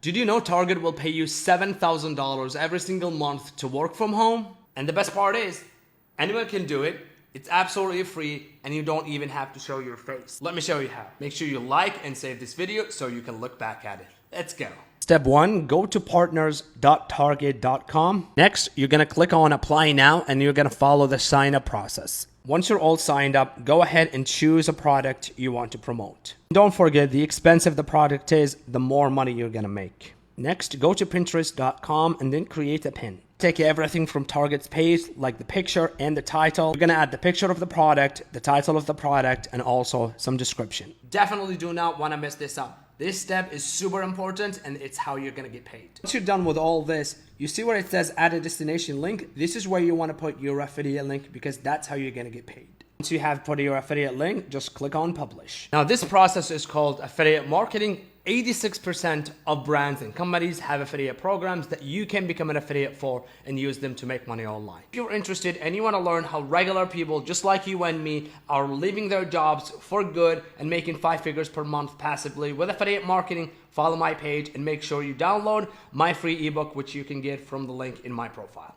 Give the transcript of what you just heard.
Did you know Target will pay you $7,000 every single month to work from home? And the best part is, anyone can do it. It's absolutely free and you don't even have to show your face. Let me show you how. Make sure you like and save this video so you can look back at it. Let's go. Step 1, go to partners.target.com. Next, you're going to click on apply now and you're going to follow the sign up process. Once you're all signed up, go ahead and choose a product you want to promote. Don't forget, the expensive the product is, the more money you're going to make. Next, go to pinterest.com and then create a pin. Take everything from Target's page, like the picture and the title. You're going to add the picture of the product, the title of the product, and also some description. Definitely do not want to mess this up. This step is super important and it's how you're going to get paid. Once you're done with all this, you see where it says add a destination link? This is where you want to put your affiliate link because that's how you're going to get paid. Once you have put your affiliate link, just click on publish. Now this process is called affiliate marketing. 86% of brands and companies have affiliate programs that you can become an affiliate for and use them to make money online. If you're interested and you want to learn how regular people just like you and me are leaving their jobs for good and making 5 figures per month passively with affiliate marketing, follow my page and make sure you download my free ebook, which you can get from the link in my profile.